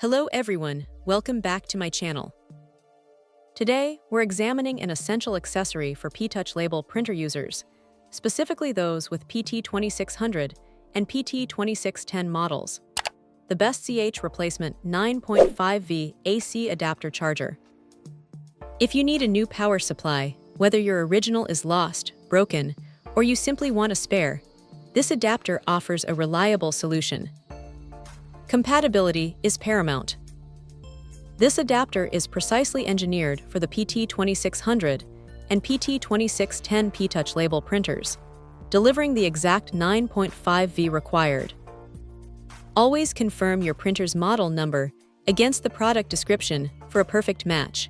Hello everyone, welcome back to my channel. Today, we're examining an essential accessory for P-Touch label printer users, specifically those with PT-2600 and PT-2610 models. The Best CH Replacement 9.5V AC Adapter Charger. If you need a new power supply, whether your original is lost, broken, or you simply want a spare, this adapter offers a reliable solution. Compatibility is paramount. This adapter is precisely engineered for the PT-2600 and PT-2610 P-Touch label printers, delivering the exact 9.5V required. Always confirm your printer's model number against the product description for a perfect match.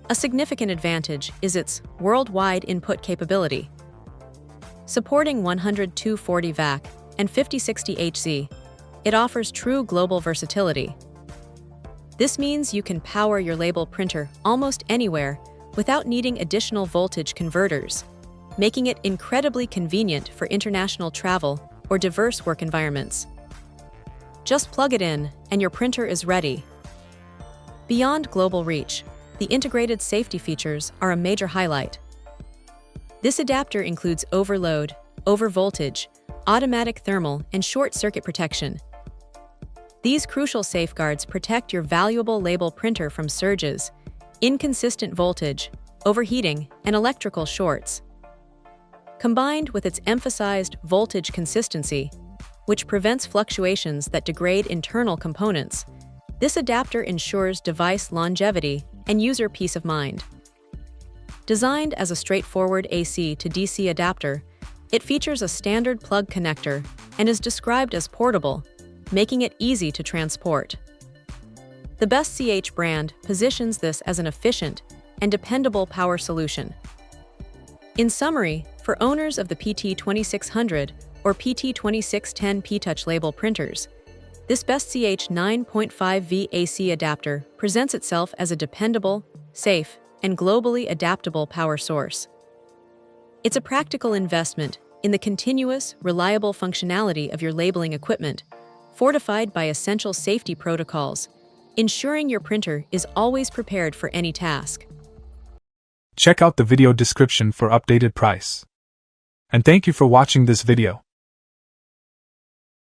A significant advantage is its worldwide input capability. Supporting 100/240 VAC and 5060 HZ, it offers true global versatility. This means you can power your label printer almost anywhere without needing additional voltage converters, making it incredibly convenient for international travel or diverse work environments. Just plug it in and your printer is ready. Beyond global reach, the integrated safety features are a major highlight. This adapter includes overload, overvoltage, automatic thermal, and short-circuit protection. These crucial safeguards protect your valuable label printer from surges, inconsistent voltage, overheating, and electrical shorts. Combined with its emphasized voltage consistency, which prevents fluctuations that degrade internal components, this adapter ensures device longevity and user peace of mind. Designed as a straightforward AC to DC adapter, it features a standard plug connector and is described as portable, making it easy to transport. The Best CH brand positions this as an efficient and dependable power solution. In summary, for owners of the PT-2600 or PT-2610 P-Touch label printers, this Best CH 9.5V AC adapter presents itself as a dependable, safe, and globally adaptable power source. It's a practical investment in the continuous, reliable functionality of your labeling equipment, fortified by essential safety protocols, ensuring your printer is always prepared for any task. Check out the video description for updated price. And thank you for watching this video.